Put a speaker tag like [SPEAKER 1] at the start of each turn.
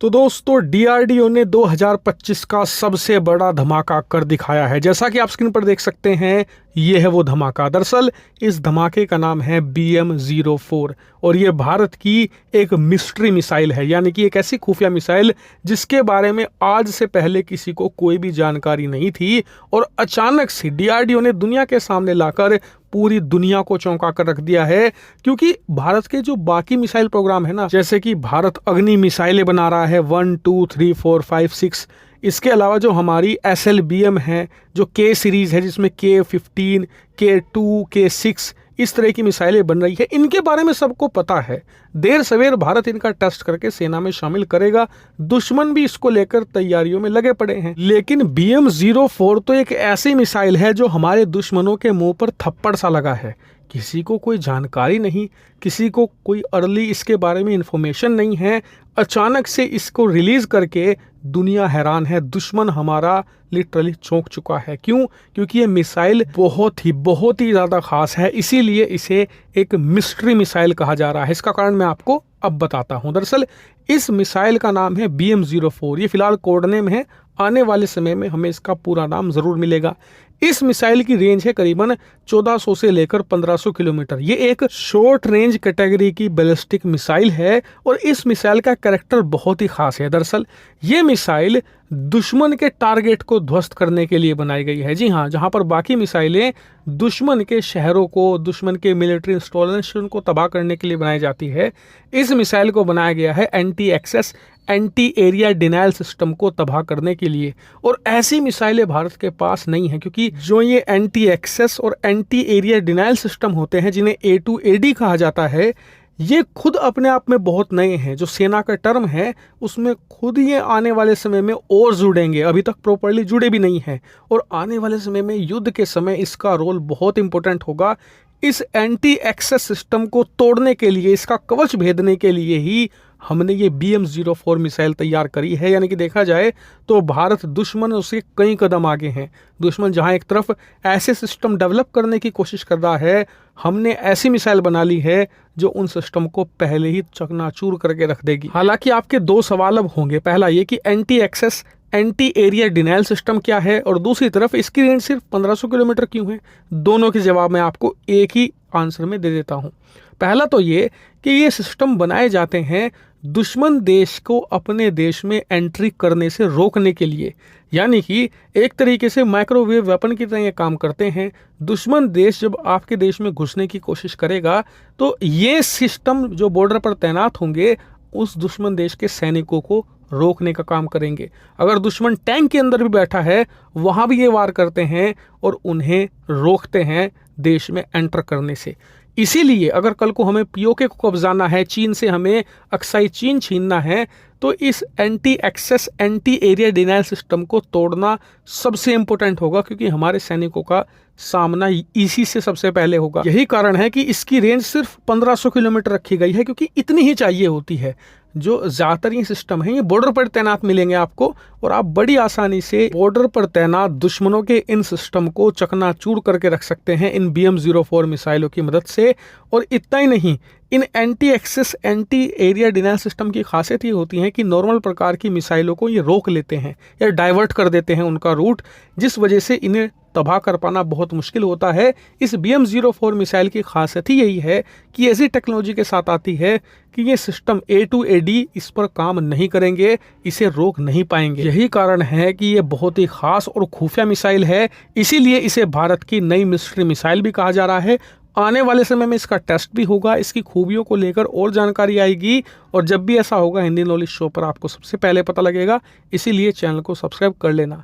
[SPEAKER 1] तो दोस्तों डीआरडीओ ने 2025 का सबसे बड़ा धमाका कर दिखाया है। जैसा कि आप स्क्रीन पर देख सकते हैं, ये है वो धमाका। दरअसल इस धमाके का नाम है BM-04 और ये भारत की एक मिस्ट्री मिसाइल है, यानी कि एक ऐसी खुफिया मिसाइल जिसके बारे में आज से पहले किसी को कोई भी जानकारी नहीं थी और अचानक से डीआरडीओ ने दुनिया के सामने लाकर पूरी दुनिया को चौंका कर रख दिया है। क्योंकि भारत के जो बाकी मिसाइल प्रोग्राम है ना, जैसे कि भारत अग्नि मिसाइलें बना रहा है 1, 2, 3, 4, 5, 6, इसके अलावा जो हमारी SLBM है, जो K सीरीज है जिसमें K-15, K-2, K-6 इस तरह की मिसाइलें बन रही है, इनके बारे में सबको पता है। देर सवेर भारत इनका टेस्ट करके सेना में शामिल करेगा। दुश्मन भी इसको लेकर तैयारियों में लगे पड़े हैं। लेकिन BM-04 तो एक ऐसी मिसाइल है जो हमारे दुश्मनों के मुंह पर थप्पड़ सा लगा है। किसी को कोई जानकारी नहीं, किसी को कोई अर्ली इसके बारे में इंफॉर्मेशन नहीं है। अचानक से इसको रिलीज करके दुनिया हैरान है। दुश्मन हमारा लिटरली चौंक चुका है। क्यों? क्योंकि ये मिसाइल बहुत ही ज़्यादा खास है, इसीलिए इसे एक मिस्ट्री मिसाइल कहा जा रहा है। इसका कारण मैं आपको अब बताता हूं। दरअसल इस मिसाइल का नाम है BM-04। ये फिलहाल कोड नेम है, आने वाले समय में हमें इसका पूरा नाम जरूर मिलेगा। इस मिसाइल की रेंज है करीबन 1400 से लेकर 1500 किलोमीटर। ये एक शॉर्ट रेंज कैटेगरी की बैलिस्टिक मिसाइल है और इस मिसाइल का कैरेक्टर बहुत ही खास है। दरअसल ये मिसाइल दुश्मन के टारगेट को ध्वस्त करने के लिए बनाई गई है। जी हाँ, जहां पर बाकी मिसाइलें दुश्मन के शहरों को, दुश्मन के मिलिट्री इंस्टॉलेशन को तबाह करने के लिए बनाई जाती है, इस मिसाइल को बनाया गया है anti access, anti area denial system को तबाह करने के लिए। और ऐसी मिसाइलें भारत के पास नहीं है, क्योंकि जो ये एंटी एक्सेस और एंटी एरिया डिनायल सिस्टम होते हैं, जिन्हें A2AD कहा जाता है, ये खुद अपने आप में बहुत नए हैं। जो सेना का टर्म है उसमें खुद ये आने वाले समय में और जुड़ेंगे, अभी तक प्रॉपर्ली जुड़े भी नहीं हैं। और आने वाले समय में युद्ध के समय इसका रोल बहुत इंपॉर्टेंट होगा। इस एंटी एक्सेस सिस्टम को तोड़ने के लिए, इसका कवच भेदने के लिए ही हमने ये BM-04 मिसाइल तैयार करी है। यानी कि देखा जाए तो भारत दुश्मनों से कई कदम आगे हैं। दुश्मन जहां एक तरफ ऐसे सिस्टम डेवलप करने की कोशिश कर रहा है, हमने ऐसी मिसाइल बना ली है जो उन सिस्टम को पहले ही चकनाचूर करके रख देगी। हालांकि आपके दो सवाल अब होंगे। पहला ये कि anti access, anti area denial system क्या है, और दूसरी तरफ इसकी रेंज सिर्फ 1500 किलोमीटर क्यों है। दोनों के जवाब मैं आपको एक ही आंसर में दे देता हूं। पहला तो ये कि ये सिस्टम बनाए जाते हैं दुश्मन देश को अपने देश में एंट्री करने से रोकने के लिए। यानी कि एक तरीके से माइक्रोवेव वेपन की तरह ये काम करते हैं। दुश्मन देश जब आपके देश में घुसने की कोशिश करेगा तो ये सिस्टम जो बॉर्डर पर तैनात होंगे उस दुश्मन देश के सैनिकों को रोकने का काम करेंगे। अगर दुश्मन टैंक के अंदर भी बैठा है, वहां भी ये वार करते हैं और उन्हें रोकते हैं देश में एंटर करने से। इसीलिए अगर कल को हमें POK को कब्जाना है, चीन से हमें अक्साई चीन छीनना है, तो इस anti access, anti area denial system को तोड़ना सबसे इंपॉर्टेंट होगा, क्योंकि हमारे सैनिकों का सामना इसी से सबसे पहले होगा। यही कारण है कि इसकी रेंज सिर्फ 1500 किलोमीटर रखी गई है, क्योंकि इतनी ही चाहिए होती है। जो ज़्यादातर ये सिस्टम है ये बॉर्डर पर तैनात मिलेंगे आपको, और आप बड़ी आसानी से बॉर्डर पर तैनात दुश्मनों के इन सिस्टम को चकनाचूर करके रख सकते हैं इन BM-04 मिसाइलों की मदद से। और इतना ही नहीं, इन anti access, anti area denial system की खासियत ये होती है कि नॉर्मल प्रकार की मिसाइलों को ये रोक लेते हैं या डाइवर्ट कर देते हैं उनका रूट, जिस वजह से इन्हें तबाह कर पाना बहुत मुश्किल होता है। इस BM-04 मिसाइल की खासियत ही यही है कि ऐसी टेक्नोलॉजी के साथ आती है कि ये सिस्टम A2AD इस पर काम नहीं करेंगे, इसे रोक नहीं पाएंगे। यही कारण है कि ये बहुत ही खास और खुफिया मिसाइल है, इसीलिए इसे भारत की नई मिस्ट्री मिसाइल भी कहा जा रहा है। आने वाले समय में इसका टेस्ट भी होगा, इसकी खूबियों को लेकर और जानकारी आएगी, और जब भी ऐसा होगा हिंदी नॉलेज शो पर आपको सबसे पहले पता लगेगा। इसीलिए चैनल को सब्सक्राइब कर लेना।